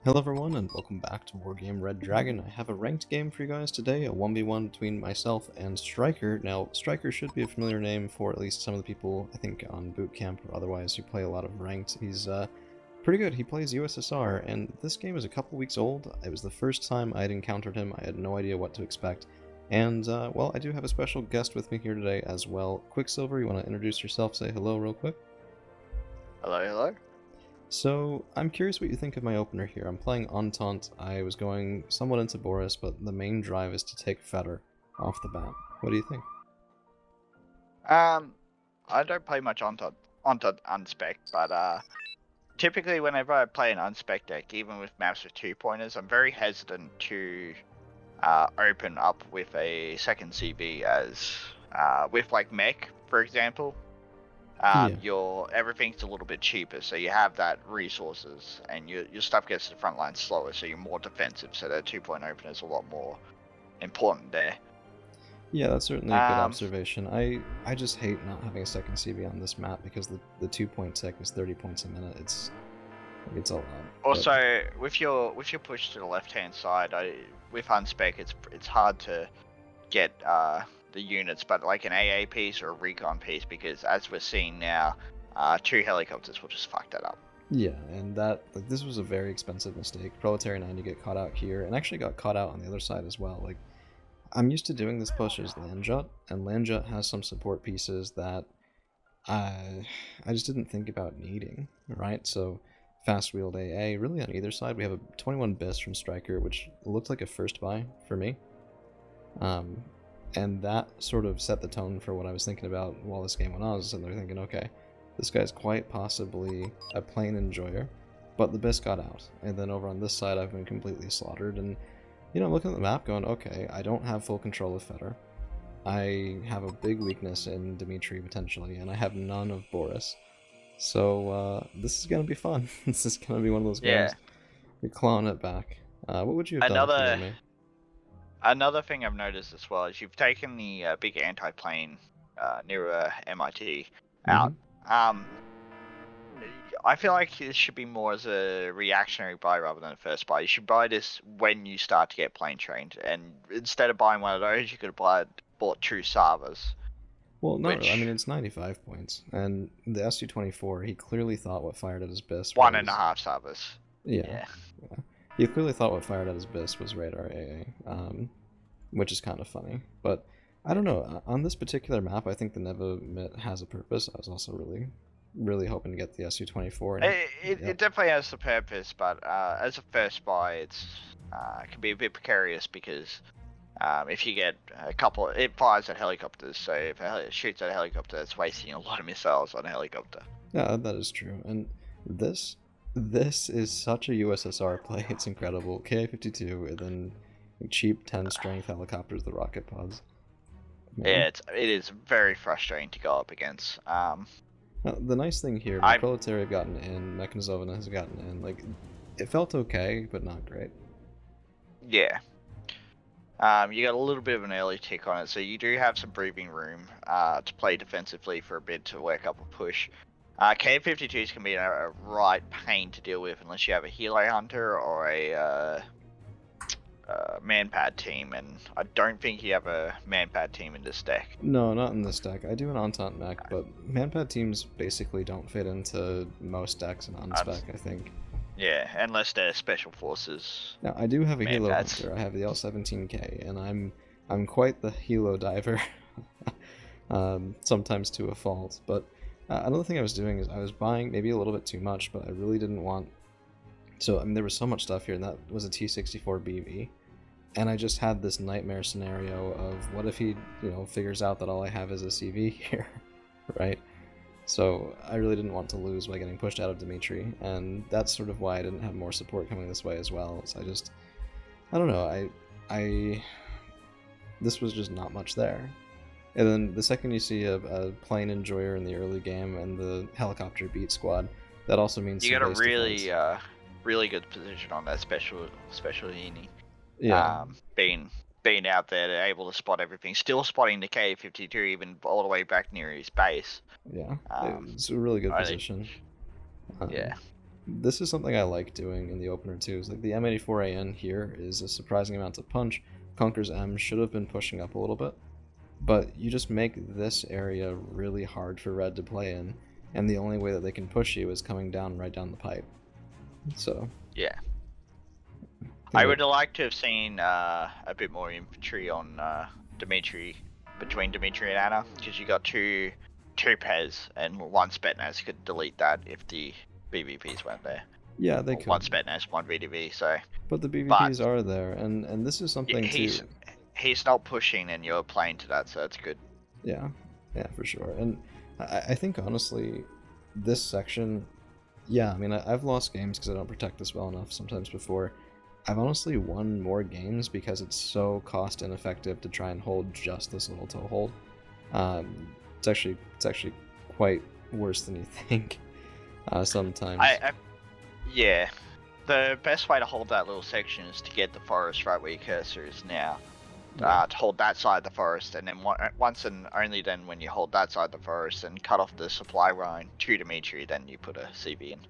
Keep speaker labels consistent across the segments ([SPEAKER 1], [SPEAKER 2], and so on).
[SPEAKER 1] Hello everyone and welcome back to Wargame Red Dragon. I have a ranked game for you guys today, a 1v1 between myself and Striker. Now, Striker should be a familiar name for at least some of the people, I think, on boot camp or otherwise who play a lot of ranked. He's pretty good. He plays USSR, and this game is a couple weeks old. It was the first time I had encountered him. I had no idea what to expect. And, well, I do have a special guest with me here today as well. Quicksilver, you want to introduce yourself, say hello real quick?
[SPEAKER 2] Hello, hello.
[SPEAKER 1] So, I'm curious what you think of my opener here. I'm playing Entente. I was going somewhat into Boris, but the main drive is to take Fetter off the bat. What do you think?
[SPEAKER 2] I don't play much onto unspec, but typically whenever I play an unspec deck, even with maps with 2-pointers, I'm very hesitant to open up with a second CV as with like mech, for example. Everything's a little bit cheaper, so you have that resources, and your stuff gets to the front line slower, so you're more defensive. So that 2-point opener is a lot more important there.
[SPEAKER 1] Yeah, that's certainly a good observation. I just hate not having a second CV on this map because the 2-point tech is 30 points a minute. It's a lot.
[SPEAKER 2] Also, with your push to the left hand side, with unspec, it's hard to get the units, but like an AA piece or a recon piece, because as we're seeing now, 2 helicopters will just fuck that up.
[SPEAKER 1] Yeah, and this was a very expensive mistake. Proletariat 90 get caught out here, and actually got caught out on the other side as well. Like, I'm used to doing this push as Landjut, and Landjut has some support pieces that I just didn't think about needing, right? So, fast wheeled AA, really on either side. We have a 21 BIS from Striker, which looked like a first buy for me. And that sort of set the tone for what I was thinking about while this game went on. I was sitting there thinking, okay, this guy's quite possibly a plane enjoyer, but the BIS got out. And then over on this side, I've been completely slaughtered. And, you know, I'm looking at the map going, okay, I don't have full control of Fetter. I have a big weakness in Dimitri, potentially, and I have none of Boris. So, this is going to be fun. This is going to be one of those games. You're clawing it back. What would you have done if you were me?
[SPEAKER 2] Another thing I've noticed as well is you've taken the big anti-plane near MIT out. I feel like this should be more as a reactionary buy rather than a first buy. You should buy this when you start to get plane trained, and instead of buying one of those, you could have bought 2 Savas.
[SPEAKER 1] Well, no, I mean, it's 95 points, and the SU-24, he clearly thought what fired at his BIS was...
[SPEAKER 2] 1.5 Savas.
[SPEAKER 1] Yeah. He clearly thought what fired at his BIS was Radar AA, which is kind of funny. But, I don't know, on this particular map, I think the Neva Mitt has a purpose. I was also really hoping to get the SU-24.
[SPEAKER 2] It definitely has the purpose, but as a first buy, it can be a bit precarious because if you get a couple, it fires at helicopters, so if it shoots at a helicopter, it's wasting a lot of missiles on a helicopter.
[SPEAKER 1] Yeah, that is true. And this is such a USSR play. It's incredible. KA-52 and then cheap 10 strength helicopters, the rocket pods.
[SPEAKER 2] Yeah, it is very frustrating to go up against.
[SPEAKER 1] Now, the nice thing here, my Proletariat have gotten in, Mechanizovna has gotten in. Like, it felt okay, but not great.
[SPEAKER 2] Yeah. You got a little bit of an early tick on it, so you do have some breathing room to play defensively for a bit to work up a push. K-52s can be a right pain to deal with unless you have a Helo Hunter or a Manpad team, and I don't think you have a Manpad team in this deck.
[SPEAKER 1] No, not in this deck. I do an Entente mech, but Manpad teams basically don't fit into most decks in unspec, I think.
[SPEAKER 2] Yeah, unless they're special forces.
[SPEAKER 1] Now, I do have a Helo Hunter. I have the L-17K, and I'm quite the Helo diver, sometimes to a fault. But another thing I was doing is I was buying maybe a little bit too much, but I really didn't want... So, I mean, there was so much stuff here, and that was a T-64 BV. And I just had this nightmare scenario of what if he, you know, figures out that all I have is a CV here, right? So I really didn't want to lose by getting pushed out of Dimitri, and that's sort of why I didn't have more support coming this way as well. So I don't know, this was just not much there. And then the second you see a plane enjoyer in the early game and the helicopter beat squad, that also means
[SPEAKER 2] you got a really good position on that special uni.
[SPEAKER 1] Yeah.
[SPEAKER 2] Being out there, they're able to spot everything. Still spotting the K-52 even all the way back near his base.
[SPEAKER 1] Yeah, it's a really good position.
[SPEAKER 2] Yeah.
[SPEAKER 1] this is something I like doing in the opener too. Is like the M84AN here is a surprising amount of punch. Conker's M should have been pushing up a little bit, but you just make this area really hard for red to play in, and the only way that they can push you is coming down right down the pipe. So
[SPEAKER 2] Yeah.
[SPEAKER 1] I
[SPEAKER 2] I would have liked to have seen a bit more infantry on Dimitri, between Dimitri and Anna, because you got two Pez and one Spetnaz could delete that if the BVPs weren't there.
[SPEAKER 1] yeah, they
[SPEAKER 2] Or
[SPEAKER 1] could.
[SPEAKER 2] one Spetnaz, one VDV. So
[SPEAKER 1] But the BVPs are there, and this is something
[SPEAKER 2] he's
[SPEAKER 1] too.
[SPEAKER 2] he's not pushing, and you're playing to that, so that's good.
[SPEAKER 1] Yeah, for sure. And I think honestly, this section, yeah, I mean, I've lost games because I don't protect this well enough sometimes before. I've honestly won more games because it's so cost ineffective to try and hold just this little toehold. It's actually quite worse than you think. Sometimes.
[SPEAKER 2] Yeah. The best way to hold that little section is to get the forest right where your cursor is now. To hold that side of the forest, and then once and only then when you hold that side of the forest and cut off the supply line to Dimitri, then you put a CV in.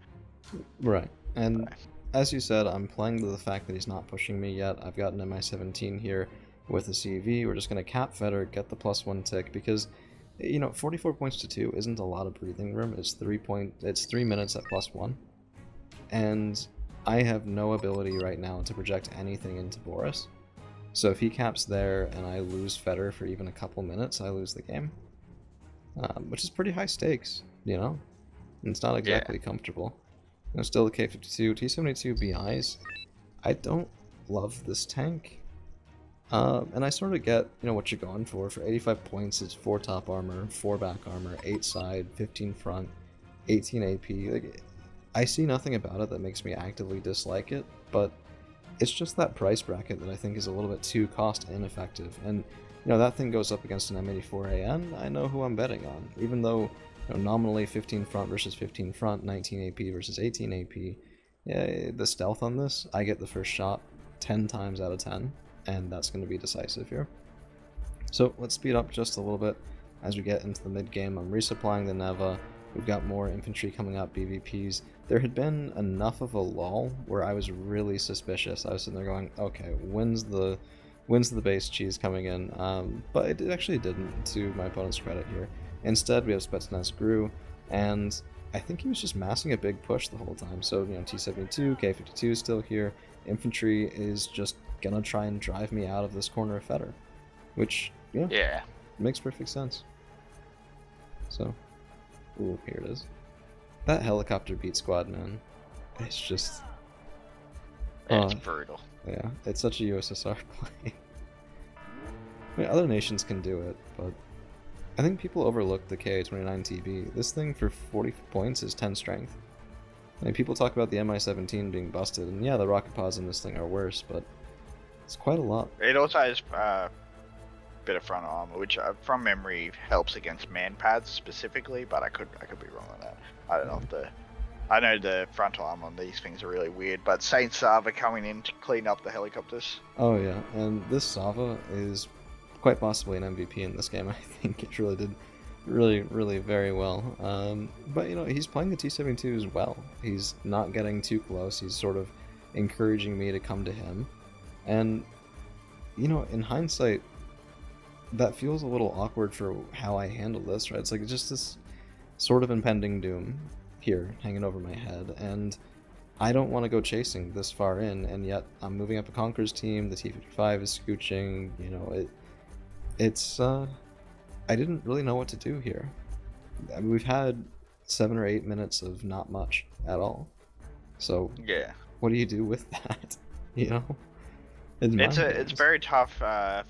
[SPEAKER 1] Right. And as you said, I'm playing to the fact that he's not pushing me yet. I've got an MI-17 here with a CV. We're just going to cap Feder, get the +1 tick, because, 44 points to 2 isn't a lot of breathing room. It's 3 minutes at +1. And I have no ability right now to project anything into Boris. So if he caps there and I lose Feder for even a couple minutes, I lose the game. Which is pretty high stakes, And it's not exactly comfortable. Still the K52, T72 BIs. I don't love this tank. And I sort of get, what you're going for. For 85 points, it's 4 top armor, 4 back armor, 8 side, 15 front, 18 AP. Like, I see nothing about it that makes me actively dislike it, but it's just that price bracket that I think is a little bit too cost ineffective. And, that thing goes up against an M84AN, I know who I'm betting on. Even though, nominally 15 front versus 15 front, 19 AP versus 18 AP, yeah, the stealth on this, I get the first shot 10 times out of 10, and that's going to be decisive here. So let's speed up just a little bit as we get into the mid-game. I'm resupplying the Neva. We've got more infantry coming up, BVPs. There had been enough of a lull where I was really suspicious. I was sitting there going, okay, when's the base cheese coming in? But it actually didn't, to my opponent's credit here. Instead, we have Spetsnaz Gru, and I think he was just massing a big push the whole time. So, T72, K52 is still here. Infantry is just gonna try and drive me out of this corner of Feder, which, makes perfect sense. So, ooh, here it is. That helicopter beat squad, man. It's just...
[SPEAKER 2] It's brutal.
[SPEAKER 1] Yeah, it's such a USSR play. I mean, other nations can do it, but I think people overlook the KA-29 TB. This thing for 40 points is 10 strength. I mean, people talk about the MI-17 being busted, and yeah, the rocket pods in this thing are worse, but it's quite a lot.
[SPEAKER 2] It also has a bit of front armor, which from memory helps against man pads specifically, but I could be wrong on that. I don't know if I know the front arm on these things are really weird, but Saint Sava coming in to clean up the helicopters.
[SPEAKER 1] Oh yeah, and this Sava is quite possibly an MVP in this game. I think it really did really very well. But he's playing the T-72 as well. He's not getting too close. He's sort of encouraging me to come to him. And in hindsight, that feels a little awkward for how I handle this, right? It's like just this sort of impending doom here hanging over my head, and I don't want to go chasing this far in, and yet I'm moving up a Conqueror's team. The T-55 is scooching. It's I didn't really know what to do here. I mean, we've had 7 or 8 minutes of not much at all. So
[SPEAKER 2] yeah,
[SPEAKER 1] what do you do with that?
[SPEAKER 2] It's a very tough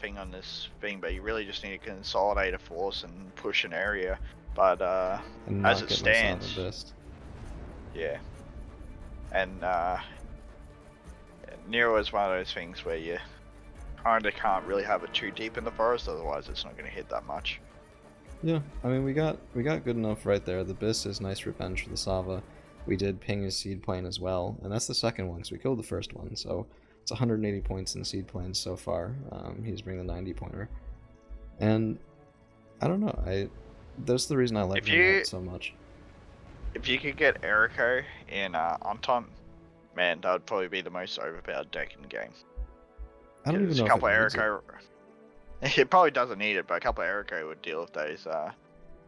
[SPEAKER 2] thing on this thing, but you really just need to consolidate a force and push an area. But as it stands, yeah, and Nero is one of those things where you kind of can't really have it too deep in the forest, otherwise it's not going to hit that much.
[SPEAKER 1] Yeah, I mean, we got good enough right there. The Biss is nice revenge for the Sava. We did ping his seed plane as well, and that's the second one, so we killed the first one, so it's 180 points in seed planes so far. He's bringing the 90 pointer, and I don't know, that's the reason I like him so much.
[SPEAKER 2] if you could get Eriko in Entente, man, that would probably be the most overpowered deck in the game.
[SPEAKER 1] I don't even
[SPEAKER 2] Because a
[SPEAKER 1] know if it
[SPEAKER 2] couple of
[SPEAKER 1] needs it.
[SPEAKER 2] Eriko, it probably doesn't need it, but a couple of Eriko would deal with those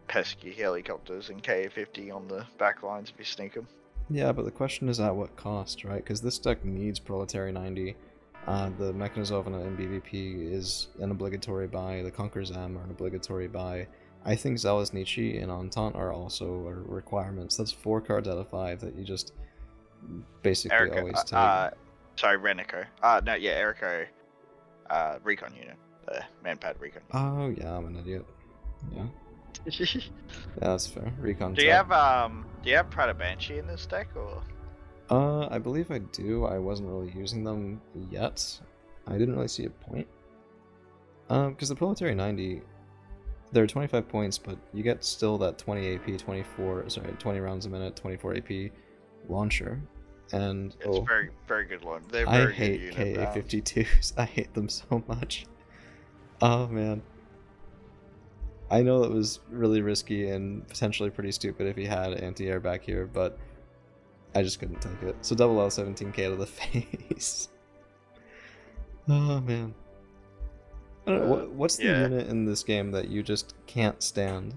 [SPEAKER 2] pesky helicopters and KA-50 on the back lines if you sneak them.
[SPEAKER 1] Yeah, but the question is at what cost, right? Because this deck needs Proletary 90. The Mechanizovna in BVP is an obligatory buy. The Conqueror's M are an obligatory buy. I think Zealous Nietzsche and Entente are also requirements. That's 4 cards out of 5 that you just basically always take.
[SPEAKER 2] Sorry, Renico. No, yeah, Eriko, Recon Unit. The Manpad Recon Unit.
[SPEAKER 1] Oh, yeah, I'm an idiot. Yeah. Yeah, that's fair. Recon
[SPEAKER 2] Do you have Prada Banshee in this deck, or?
[SPEAKER 1] I believe I do. I wasn't really using them yet. I didn't really see a point. Because the Proletary 90, they're 25 points, but you get still that 20 AP, 20 rounds a minute, 24 AP launcher. And
[SPEAKER 2] it's very, very good one. They're
[SPEAKER 1] I
[SPEAKER 2] very
[SPEAKER 1] hate
[SPEAKER 2] good unit,
[SPEAKER 1] KA-52s. I hate them so much. Oh man. I know it was really risky and potentially pretty stupid if he had anti-air back here, but I just couldn't take it. So double L 17k to the face. Oh man. I don't know, what's the unit in this game that you just can't stand?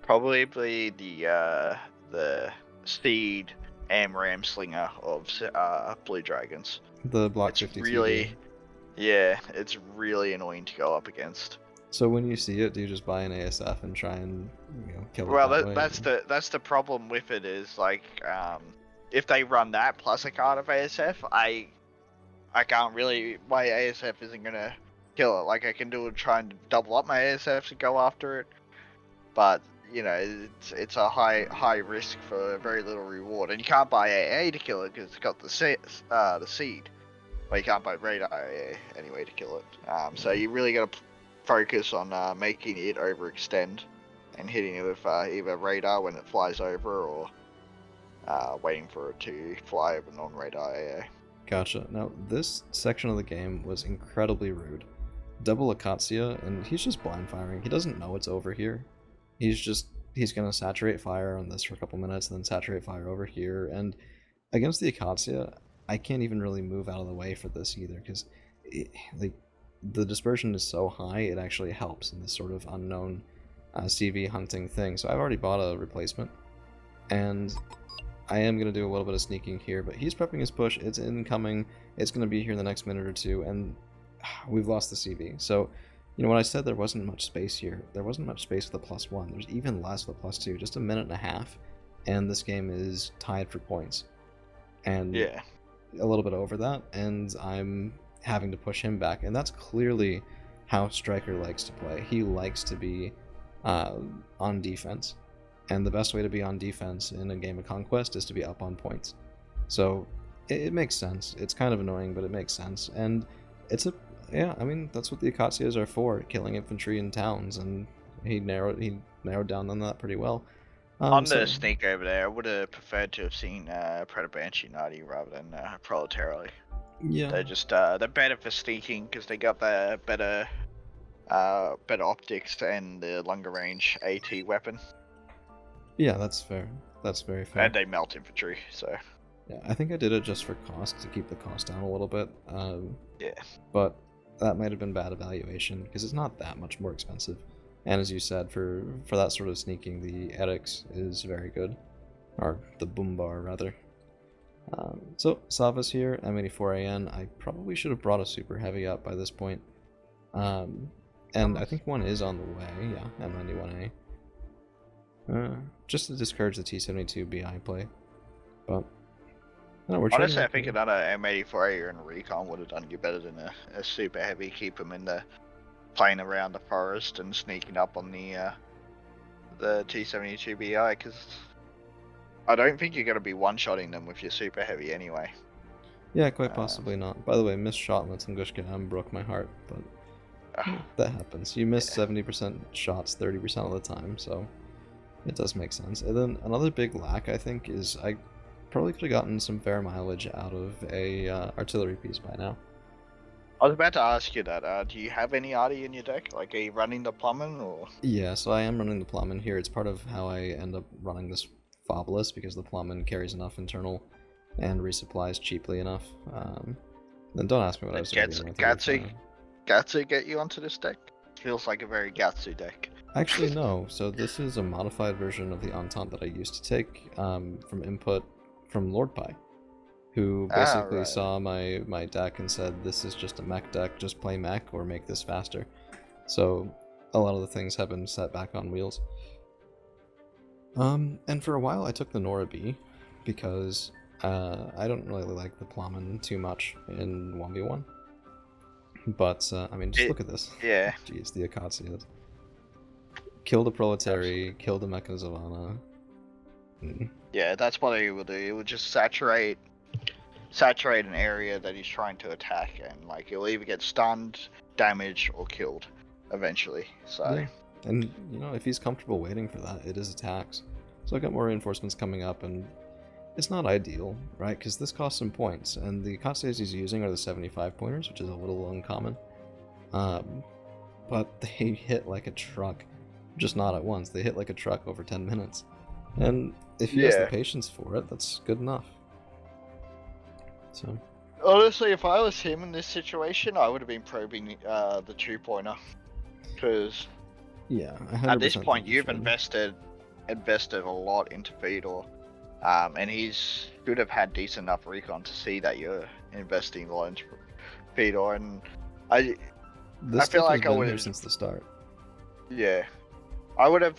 [SPEAKER 2] Probably the Steed Amram Slinger of Blue Dragons.
[SPEAKER 1] The Block
[SPEAKER 2] It's
[SPEAKER 1] 52.
[SPEAKER 2] really, yeah, it's really annoying to go up against.
[SPEAKER 1] So when you see it, do you just buy an ASF and try and kill it?
[SPEAKER 2] Well,
[SPEAKER 1] that way?
[SPEAKER 2] that's the problem with it is like if they run that plus a card of ASF, I can't really, my ASF isn't gonna kill it. Like I can do it, try and double up my ASF to go after it, but you know it's a high risk for very little reward, and you can't buy AA to kill it because it's got the seed. Well, you can't buy radar AA anyway to kill it. So you really gotta focus on making it overextend and hitting it with either radar when it flies over or waiting for it to fly over non-radar AA.
[SPEAKER 1] Gotcha. Now, this section of the game was incredibly rude. Double Acacia, and he's just blind firing. He doesn't know it's over here. He's gonna saturate fire on this for a couple minutes, and then saturate fire over here. And against the Acacia, I can't even really move out of the way for this either, because like the dispersion is so high, it actually helps in this sort of unknown CV hunting thing. So I've already bought a replacement, and I am going to do a little bit of sneaking here, but he's prepping his push. It's incoming. It's going to be here in the next minute or two, and we've lost the CV. So, you know, when I said there wasn't much space here, there wasn't much space for the +1. There's even less for the +2. Just a minute and a half, and this game is tied for points. And
[SPEAKER 2] yeah,
[SPEAKER 1] a little bit over that, and I'm having to push him back. And that's clearly how Striker likes to play. He likes to be on defense. And the best way to be on defense in a game of Conquest is to be up on points. So it makes sense. It's kind of annoying, but it makes sense. And it's I mean, that's what the Acacias are for, killing infantry in towns, and he narrowed down on that pretty well.
[SPEAKER 2] On the sneak over there, I would have preferred to have seen Preda Banshee Naughty rather than Proletary.
[SPEAKER 1] Yeah.
[SPEAKER 2] They're better for sneaking because they got the better optics and the longer range AT weapon.
[SPEAKER 1] Yeah, that's fair. That's very fair.
[SPEAKER 2] And they melt infantry, so.
[SPEAKER 1] Yeah, I think I did it just for cost, to keep the cost down a little bit.
[SPEAKER 2] Yeah.
[SPEAKER 1] But that might have been bad evaluation, because it's not that much more expensive. And as you said, for that sort of sneaking, the Edix is very good. Or the Boombar, rather. So, Savas here, M84AN. I probably should have brought a super heavy up by this point. And I think one is on the way, yeah, M91A. Just to discourage the T72 BI play. But no, we're
[SPEAKER 2] honestly, I think another M84A and Recon would have done you better than a super heavy. Keep them in the playing around the forest and sneaking up on the T72 BI, because I don't think you're going to be one-shotting them with your super heavy anyway.
[SPEAKER 1] Yeah, quite possibly not. By the way, missed shot on the Tungushka M broke my heart, but that happens. You miss 70% shots 30% of the time, so it does make sense. And then another big lack, I think, is I probably could have gotten some fair mileage out of a artillery piece by now.
[SPEAKER 2] I was about to ask you that. Do you have any arty in your deck? Like, are you running the plumbing or?
[SPEAKER 1] Yeah, so I am running the Plowman here. It's part of how I end up running this Fobulus, because the Plowman carries enough internal and resupplies cheaply enough. Then don't ask me what I was doing.
[SPEAKER 2] Gatsu get you onto this deck? Feels like a very Gatsu deck.
[SPEAKER 1] Actually, no. So this is a modified version of the Entente that I used to take from input from Lord Pi, who basically
[SPEAKER 2] right.
[SPEAKER 1] saw my deck and said, this is just a mech deck, just play mech or make this faster. So a lot of the things have been set back on wheels. And for a while I took the Nora B, because I don't really like the Plowman too much in 1v1. But, I mean, just look at this.
[SPEAKER 2] Yeah.
[SPEAKER 1] Jeez, the Akatsias. Kill the Proletary, kill the Mecha Zavana.
[SPEAKER 2] Yeah, that's what he would do. He would just saturate an area that he's trying to attack, and like he'll either get stunned, damaged, or killed eventually. So
[SPEAKER 1] yeah. And you know, if he's comfortable waiting for that, it is attacks. So I got more reinforcements coming up, and it's not ideal, right? Because this costs some points, and the Akatsias he's using are the 75 pointers, which is a little uncommon. But they hit like a truck, just not at once. They hit like a truck over 10 minutes. And if he has the patience for it, that's good enough. So
[SPEAKER 2] honestly, if I was him in this situation, I would have been probing the 2-pointer, because
[SPEAKER 1] yeah,
[SPEAKER 2] at this point you've invested a lot into Fedor, and he's should have had decent enough recon to see that you're investing a lot into Fedor, and I feel like I would have
[SPEAKER 1] since the start.
[SPEAKER 2] Yeah, I would have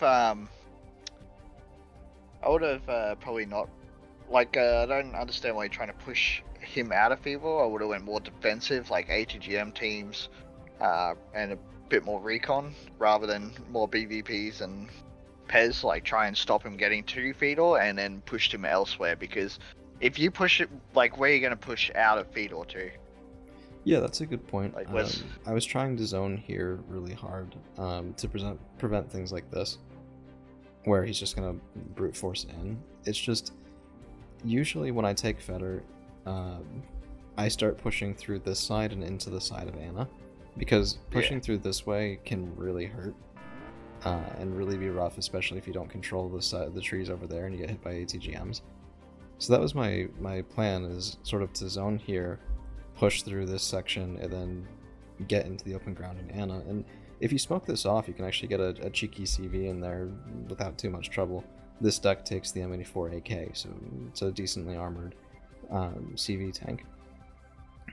[SPEAKER 2] probably not. Like, I don't understand why you're trying to push him out of Fedor. I would have went more defensive, like ATGM teams, and a bit more recon, rather than more BVPs and Pez. Like, try and stop him getting to Fedor, and then pushed him elsewhere. Because if you push it, like, where are you going to push out of Fedor to?
[SPEAKER 1] Yeah, that's a good point.
[SPEAKER 2] Like,
[SPEAKER 1] I was trying to zone here really hard to prevent things like this, where he's just going to brute force in. It's just, usually when I take Feder, I start pushing through this side and into the side of Anna, because pushing through this way can really hurt and really be rough, especially if you don't control the trees over there and you get hit by ATGMs. So that was my plan, is sort of to zone here, push through this section, and then get into the open ground in Anna. And if you smoke this off, you can actually get a cheeky CV in there without too much trouble. This deck takes the M84 AK, so it's a decently armored CV tank.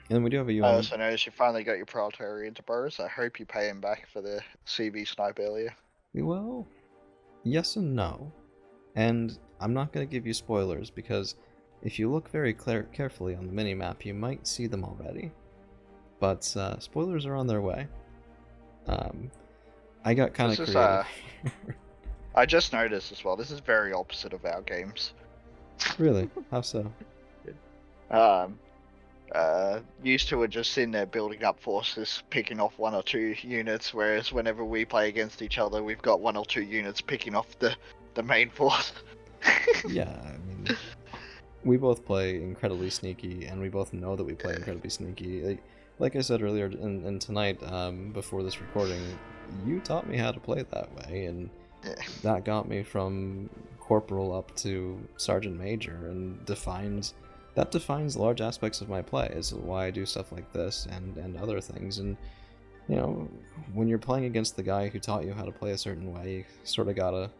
[SPEAKER 1] And then we do have a UM.
[SPEAKER 2] I also noticed you finally got your Proletary into Burrows. I hope you pay him back for the CV snipe earlier.
[SPEAKER 1] Well, yes and no. And I'm not going to give you spoilers, because if you look very carefully on the minimap, you might see them already. But spoilers are on their way. I got kind of creative.
[SPEAKER 2] I just noticed as well, this is very opposite of our games.
[SPEAKER 1] Really? How so?
[SPEAKER 2] Used to are just sitting there building up forces, picking off 1 or 2 units, whereas whenever we play against each other, we've got 1 or 2 units picking off the main force.
[SPEAKER 1] Yeah, I mean, we both play incredibly sneaky, and we both know that we play incredibly sneaky. Like I said earlier, and tonight, before this recording, you taught me how to play that way, and that got me from corporal up to sergeant major, and defines large aspects of my play. Is why I do stuff like this and other things. And you know, when you're playing against the guy who taught you how to play a certain way, you sort of gotta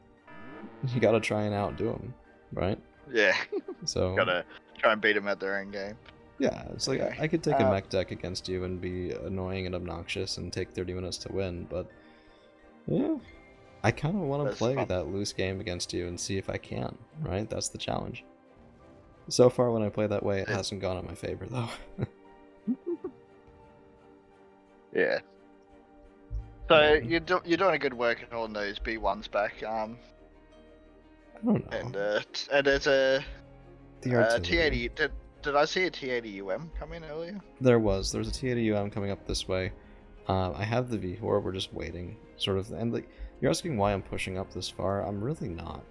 [SPEAKER 1] try and outdo him, right?
[SPEAKER 2] Yeah.
[SPEAKER 1] So
[SPEAKER 2] gotta try and beat him at their own game.
[SPEAKER 1] Yeah, it's like I could take a mech deck against you and be annoying and obnoxious and take 30 minutes to win, but yeah, I kind of want to play that loose game against you and see if I can, right? That's the challenge. So far, when I play that way, it hasn't gone in my favor, though.
[SPEAKER 2] Yeah. So you're doing a good work at holding those B1s back.
[SPEAKER 1] I don't know.
[SPEAKER 2] And there's a
[SPEAKER 1] T80.
[SPEAKER 2] Did I see a T80 UM come in earlier?
[SPEAKER 1] There was a T80 UM coming up this way. I have the VHOR, we're just waiting, sort of. And like, you're asking why I'm pushing up this far. I'm really not.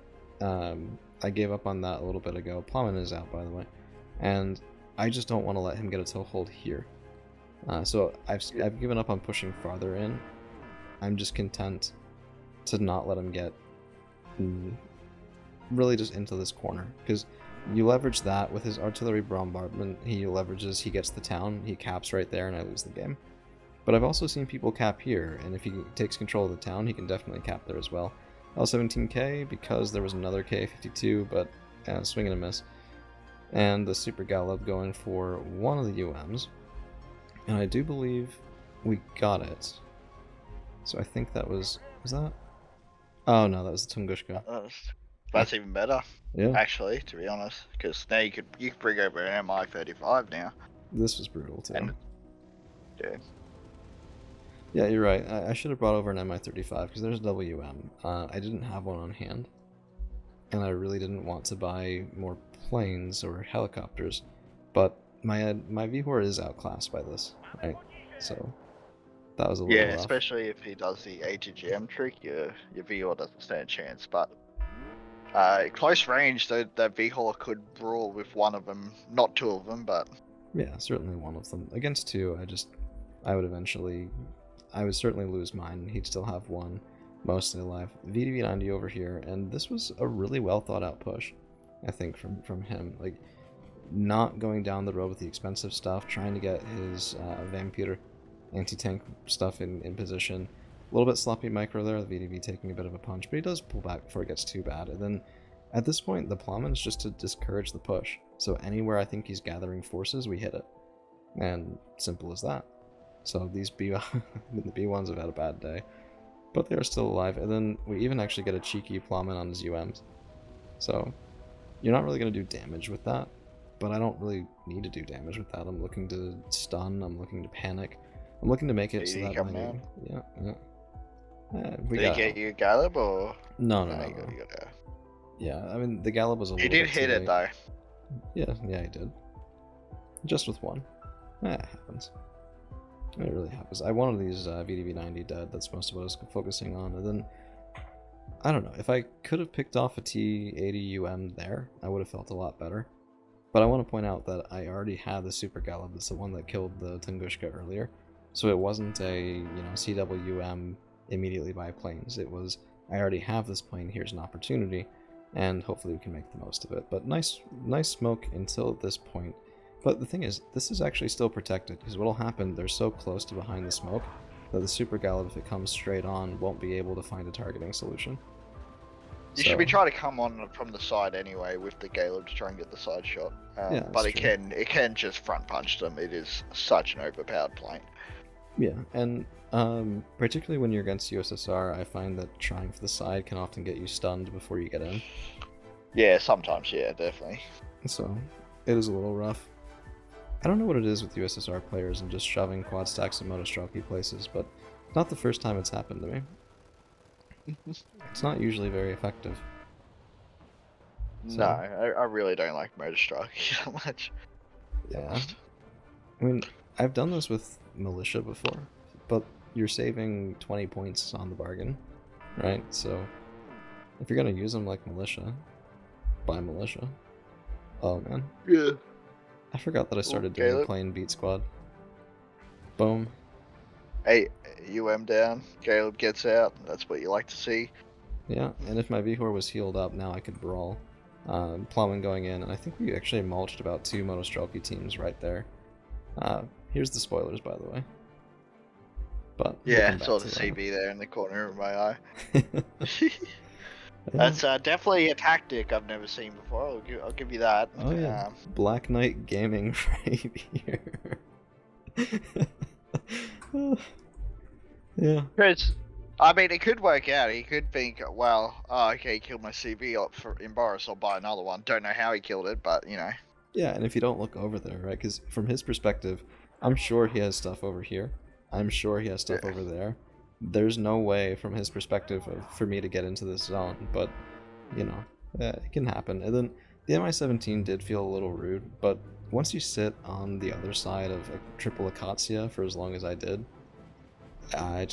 [SPEAKER 1] I gave up on that a little bit ago. Plowman is out, by the way. And I just don't want to let him get a toehold here. So I've given up on pushing farther in. I'm just content to not let him get really just into this corner, because you leverage that with his artillery bombardment. He leverages, he gets the town, he caps right there, and I lose the game. But I've also seen people cap here, and if he takes control of the town, he can definitely cap there as well. L17K, because there was another K52, but swing and a miss. And the Super Gallop going for one of the UMs. And I do believe we got it. So I think that was that? Oh no, that was the Tunguska.
[SPEAKER 2] That's even better.
[SPEAKER 1] Yeah.
[SPEAKER 2] Actually, to be honest, because now you could bring over an MI-35 now.
[SPEAKER 1] This was brutal too.
[SPEAKER 2] And, yeah.
[SPEAKER 1] Yeah, you're right. I should have brought over an MI-35 because there's WM. I didn't have one on hand, and I really didn't want to buy more planes or helicopters. But my VHOR is outclassed by this, right? So that was a little rough.
[SPEAKER 2] Especially if he does the ATGM trick, your VHOR doesn't stand a chance. But close range, the VHOR could brawl with one of them, not two of them, but
[SPEAKER 1] yeah, certainly one of them. Against two, I would certainly lose mine. He'd still have one, mostly alive. VDV-90 over here, and this was a really well thought out push, I think, from him. Like, not going down the road with the expensive stuff, trying to get his Vampire anti-tank stuff in position. A little bit sloppy micro there, the VDV taking a bit of a punch, but he does pull back before it gets too bad. And then at this point, the plan is just to discourage the push. So anywhere I think he's gathering forces, we hit it. And simple as that. So these the B1s have had a bad day, but they are still alive. And then we even actually get a cheeky plowman on his UMs. So you're not really going to do damage with that, but I don't really need to do damage with that. I'm looking to stun, I'm looking to panic, I'm looking to make it so that
[SPEAKER 2] did he get you Gallop or?
[SPEAKER 1] No.
[SPEAKER 2] You
[SPEAKER 1] Yeah, I mean, the Gallop was a little
[SPEAKER 2] bit. He did hit it though.
[SPEAKER 1] Yeah, he did. Just with one. It happens. It really happens. I wanted these VDV-90 dead. That's most of what I was focusing on. And then, I don't know. If I could have picked off a T-80UM there, I would have felt a lot better. But I want to point out that I already had the Super Gallop. It's the one that killed the Tunguska earlier. So it wasn't a, CWM immediately by planes. It was, I already have this plane, here's an opportunity, and hopefully we can make the most of it. But nice smoke until this point. But the thing is, this is actually still protected, because what'll happen, they're so close to behind the smoke that the Super Gallop, if it comes straight on, won't be able to find a targeting solution.
[SPEAKER 2] You should be trying to come on from the side anyway with the Gallop to try and get the side shot. But it can just front punch them. It is such an overpowered plane.
[SPEAKER 1] Yeah, and particularly when you're against USSR, I find that trying for the side can often get you stunned before you get in.
[SPEAKER 2] Yeah, sometimes, yeah, definitely.
[SPEAKER 1] So, it is a little rough. I don't know what it is with USSR players and just shoving quad stacks in Motostrelki places, but not the first time it's happened to me. It's not usually very effective.
[SPEAKER 2] So, no, I really don't like Motostrelki that much.
[SPEAKER 1] Yeah. I mean, I've done this with militia before, but you're saving 20 points on the bargain, right? So, if you're gonna use them like militia, buy militia. Oh man.
[SPEAKER 2] Yeah.
[SPEAKER 1] I forgot that I started doing playing Beat Squad. Boom.
[SPEAKER 2] Hey, UM down, Caleb gets out, that's what you like to see.
[SPEAKER 1] Yeah, and if my VHOR was healed up, now I could brawl. Plowman going in, and I think we actually mulched about 2 Motostrelki teams right there. Here's the spoilers, by the way. But
[SPEAKER 2] yeah, I saw the CB there in the corner of my eye. That's definitely a tactic I've never seen before. I'll give you that.
[SPEAKER 1] Oh yeah, Black Knight Gaming right here. Yeah.
[SPEAKER 2] Because, I mean, it could work out. He could think, well, okay, he killed my CV up in Boris, I'll buy another one. Don't know how he killed it, but,
[SPEAKER 1] Yeah, and if you don't look over there, right? Because from his perspective, I'm sure he has stuff over here. I'm sure he has stuff over there. There's no way from his perspective for me to get into this zone, but, it can happen. And then the MI-17 did feel a little rude, but once you sit on the other side of a triple Acacia for as long as I did, I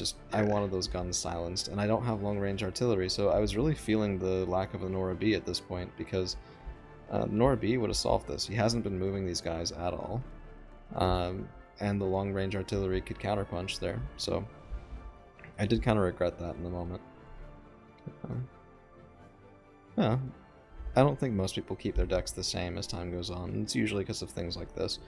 [SPEAKER 1] wanted those guns silenced, and I don't have long-range artillery, so I was really feeling the lack of a Nora B at this point, because Nora B would have solved this. He hasn't been moving these guys at all. and the long-range artillery could counterpunch there, so I did kind of regret that in the moment. Yeah, I don't think most people keep their decks the same as time goes on. It's usually because of things like this,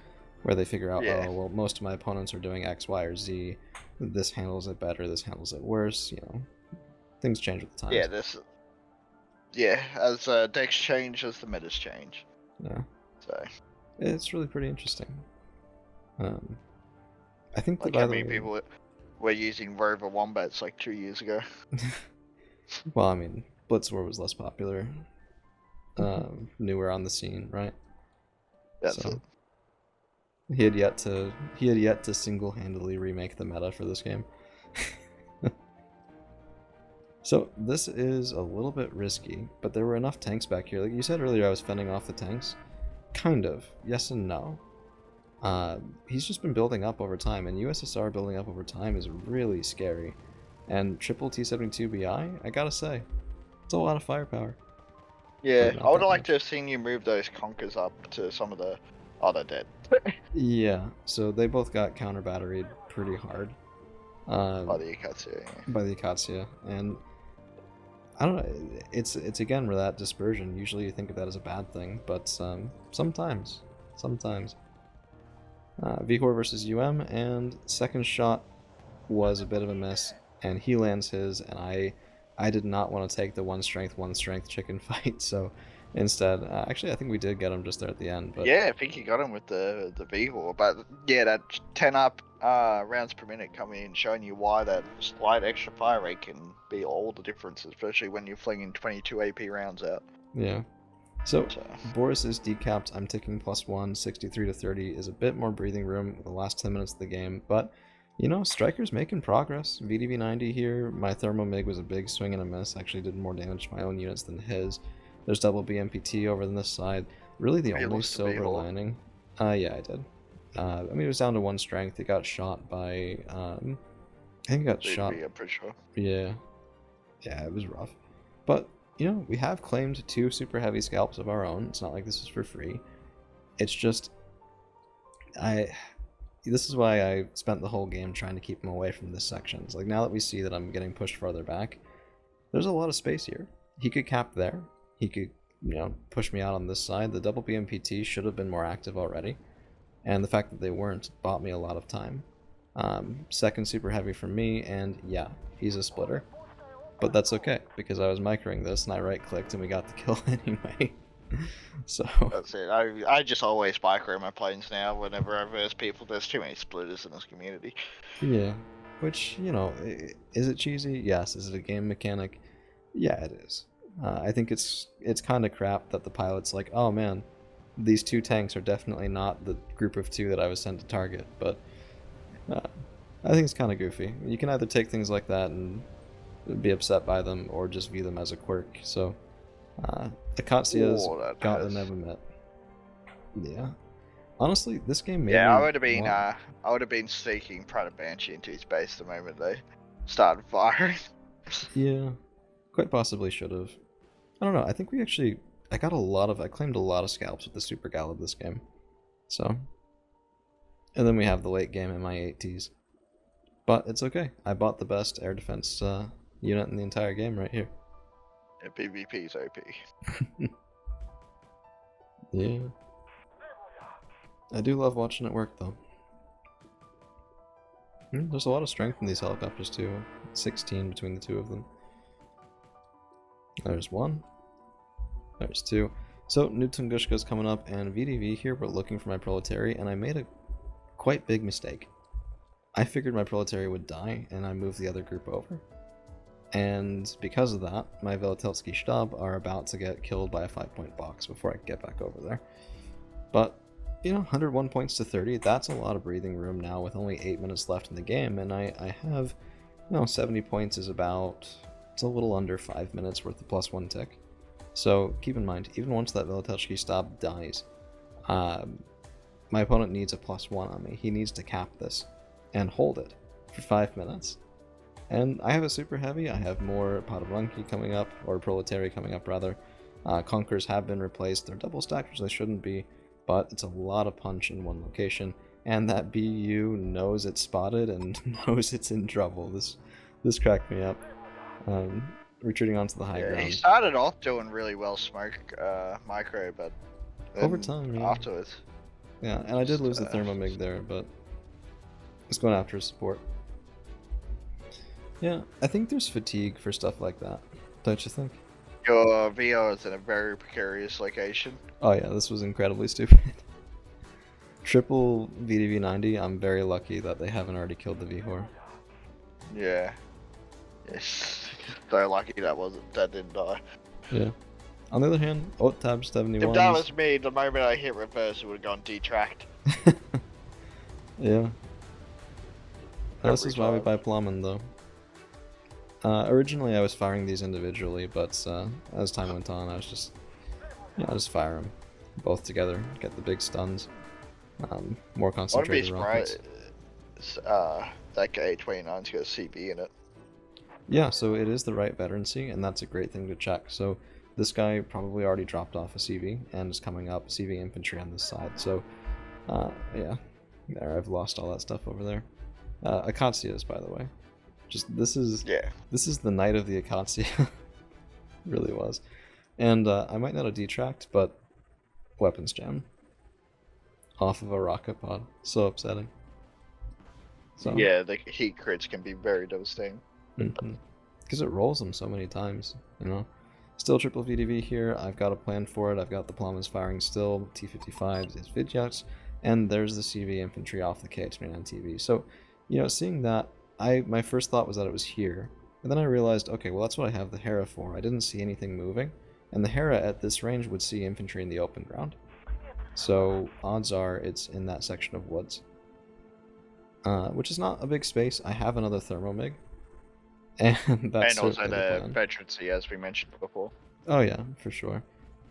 [SPEAKER 1] where they figure out,
[SPEAKER 2] Yeah.
[SPEAKER 1] oh, well, most of my opponents are doing X, Y, or Z. This handles it better, this handles it worse, you know. Things change with the times.
[SPEAKER 2] Yeah, as decks change, as the metas change.
[SPEAKER 1] Yeah.
[SPEAKER 2] So,
[SPEAKER 1] It's really pretty interesting. I think that,
[SPEAKER 2] like
[SPEAKER 1] by
[SPEAKER 2] how
[SPEAKER 1] the
[SPEAKER 2] many
[SPEAKER 1] way...
[SPEAKER 2] people were using Rover Wombats like 2 years ago.
[SPEAKER 1] Well, I mean, Blitzwar was less popular. Newer on the scene, right?
[SPEAKER 2] That's it.
[SPEAKER 1] He had yet to single-handedly remake the meta for this game. So this is a little bit risky, but there were enough tanks back here. Like you said earlier, I was fending off the tanks. Kind of. Yes and no. He's just been building up over time, and USSR building up over time is really scary. And triple T-72BI, I gotta say, it's a lot of firepower.
[SPEAKER 2] Yeah,
[SPEAKER 1] Not
[SPEAKER 2] I would
[SPEAKER 1] that
[SPEAKER 2] have liked
[SPEAKER 1] much.
[SPEAKER 2] to have seen you move those conkers up to some of the... Oh, they're dead.
[SPEAKER 1] Yeah, so they both got counter-batteried pretty hard.
[SPEAKER 2] By the Akatsuki.
[SPEAKER 1] By the Akatsuya, and I don't know, it's again where that dispersion, usually you think of that as a bad thing, but sometimes. Vihor versus and second shot was a bit of a miss, and he lands his, and I did not want to take the one strength chicken fight, so instead, actually I think we did get him just there at the end, but
[SPEAKER 2] Yeah, I think you got him with the V-War, but yeah, that 10 up rounds per minute coming in, showing you why that slight extra fire rate can be all the difference, especially when you're flinging 22 AP rounds out.
[SPEAKER 1] yeah. So, Boris is decapped, I'm ticking +1, 63 to 30 is a bit more breathing room with the last 10 minutes of the game, but, you know, Striker's making progress. VDV 90 here, my Thermomig was a big swing and a miss, actually did more damage to my own units than his. There's double BMPT over on this side. Really the only silver lining. Yeah, I did. I mean, it was down to 1 strength. It got shot by, I think it got shot.
[SPEAKER 2] I'm pretty sure.
[SPEAKER 1] Yeah. Yeah, it was rough. But, you know, we have claimed 2 super heavy scalps of our own. It's not like this is for free. It's just, this is why I spent the whole game trying to keep him away from this section. It's like, now that we see that I'm getting pushed farther back, there's a lot of space here. He could cap there. He could, you know, push me out on this side. The double BMPT should have been more active already. And the fact that they weren't bought me a lot of time. Second super heavy for me, and yeah, he's a splitter. But that's okay, because I was microing this, and I right-clicked, and we got the kill anyway. So...
[SPEAKER 2] That's it. I just always micro my planes now whenever I verse people. There's too many splitters in this community.
[SPEAKER 1] Yeah. Which, you know, is it cheesy? Yes. Is it a game mechanic? Yeah, it is. I think it's kind of crap that the pilot's like, oh man, these 2 tanks are definitely not the group of 2 that I was sent to target, but I think it's kind of goofy. You can either take things like that and be upset by them, or just view them as a quirk, so Akatsuya's got the Nevermet. Yeah. Honestly, this game made me
[SPEAKER 2] I would have been sneaking Prada Banshee into his base the moment they started firing.
[SPEAKER 1] Yeah. Quite possibly should have. I don't know, I think I claimed a lot of scalps with the Super Gal of this game. So. And then we have the late game MI-8Ts. But it's okay. I bought the best air defense unit in the entire game right here.
[SPEAKER 2] Yeah, PvP's OP.
[SPEAKER 1] Yeah. I do love watching it work though. There's a lot of strength in these helicopters too. 16 between the 2 of them. There's 1. There's 2. So, New Tungushka's coming up, and VDV here, we're looking for my Proletary, and I made a quite big mistake. I figured my Proletary would die, and I moved the other group over. And because of that, my Velitelski Stab are about to get killed by a 5-point box before I can get back over there. But, you know, 101 points to 30, that's a lot of breathing room now with only 8 minutes left in the game, and I have, you know, 70 points is about... It's a little under 5 minutes worth of +1 tick. So keep in mind, even once that Velitelski Stab dies, my opponent needs a +1 on me. He needs to cap this and hold it for 5 minutes. And I have a super heavy, I have more Podavranki coming up, or Proletary coming up rather. Conkers have been replaced, they're double stacked, which they shouldn't be, but it's a lot of punch in one location. and that BU knows it's spotted and knows it's in trouble. This cracked me up. Retreating onto the high
[SPEAKER 2] Yeah,
[SPEAKER 1] ground.
[SPEAKER 2] he started off doing really well smoke micro, but
[SPEAKER 1] Over time, yeah.
[SPEAKER 2] afterwards.
[SPEAKER 1] Yeah, and I did lose the Thermomig there, but it's going after his support. Yeah, I think there's fatigue for stuff like that, don't you think?
[SPEAKER 2] Your VO is in a very precarious location.
[SPEAKER 1] Oh yeah, this was incredibly stupid. Triple VDV 90, I'm very lucky that they haven't already killed the VHOR.
[SPEAKER 2] Yeah. Yes. So lucky that didn't die.
[SPEAKER 1] Yeah. On the other hand, tab 71.
[SPEAKER 2] If that was me, the moment I hit reverse, it would have gone detract.
[SPEAKER 1] Yeah. This is why we buy Plummen, though. Originally, I was firing these individually, but as time went on, I was just, I just fire them both together, get the big stuns, more concentrated rockets.
[SPEAKER 2] That K-29's got a CV in it.
[SPEAKER 1] Yeah, so it is the right veterancy, and that's a great thing to check. So this guy probably already dropped off a CV and is coming up CV infantry on this side. So yeah, there, I've lost all that stuff over there. Akatsias, by the way. Just this is the night of the Akatsia. Really was. And I might not have detracked, but weapons jam off of a rocket pod. So upsetting. So
[SPEAKER 2] yeah, the heat crits can be very devastating.
[SPEAKER 1] Because it rolls them so many times, you know. Still triple VDV here. I've got a plan for it. I've got the Plummas firing still, T-55s, it's Vidyaks, and there's the CV infantry off the K-29 TV. So, you know, seeing that, my first thought was that it was here, and then I realized, okay, well that's what I have the Hera for. I didn't see anything moving, and the Hera at this range would see infantry in the open ground. So odds are it's in that section of woods, which is not a big space. I have another Thermomig. And that's
[SPEAKER 2] also the veterancy, as we mentioned before.
[SPEAKER 1] Oh yeah, for sure.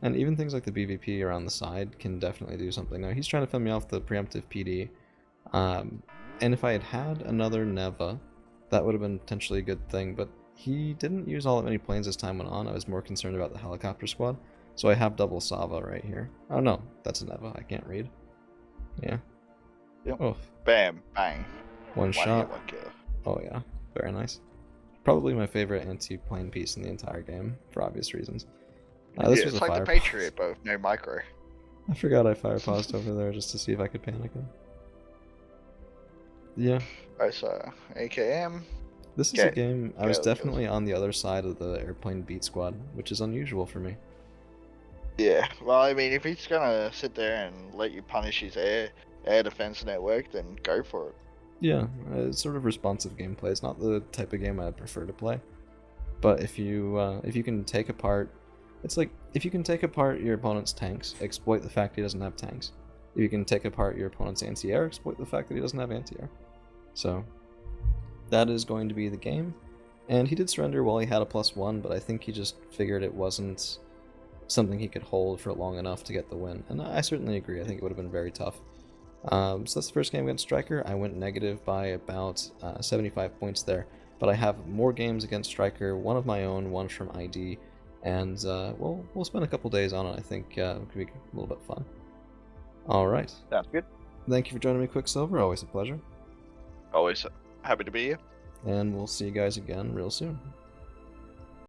[SPEAKER 1] And even things like the BVP around the side can definitely do something. Now he's trying to fend me off the preemptive PD. And if I had had another Neva, that would have been potentially a good thing, but he didn't use all that many planes as time went on. I was more concerned about the helicopter squad. So I have double Sava right here. Oh no, that's a Neva. I can't read. Yeah.
[SPEAKER 2] Yep.
[SPEAKER 1] Oh.
[SPEAKER 2] Bam, bang.
[SPEAKER 1] One shot.
[SPEAKER 2] One kill.
[SPEAKER 1] Oh yeah, very nice. Probably my favorite anti-plane piece in the entire game, for obvious reasons. This was
[SPEAKER 2] it's
[SPEAKER 1] a
[SPEAKER 2] like
[SPEAKER 1] fire
[SPEAKER 2] the Patriot, but with no micro.
[SPEAKER 1] I forgot I fire paused over there just to see if I could panic him. Yeah.
[SPEAKER 2] I saw AKM.
[SPEAKER 1] This is a game, I was definitely on the other side of the airplane beat squad, which is unusual for me.
[SPEAKER 2] Yeah, well, I mean, if he's gonna sit there and let you punish his air defense network, then go for it.
[SPEAKER 1] Yeah, it's sort of responsive gameplay. It's not the type of game I prefer to play. But if you can take apart, it's like if you can take apart your opponent's tanks, exploit the fact he doesn't have tanks. If you can take apart your opponent's anti-air, exploit the fact that he doesn't have anti-air. So that is going to be the game. And he did surrender while he had a +1, but I think he just figured it wasn't something he could hold for long enough to get the win. And I certainly agree. I think it would have been very tough. So that's the first game against Striker. I went negative by about 75 points there, but I have more games against Striker, one of my own, one from ID, and we'll spend a couple days on it. I think it could be a little bit fun. Alright.
[SPEAKER 2] Sounds good.
[SPEAKER 1] Thank you for joining me, Quicksilver. Always a pleasure.
[SPEAKER 2] Always happy to be here.
[SPEAKER 1] And we'll see you guys again real soon.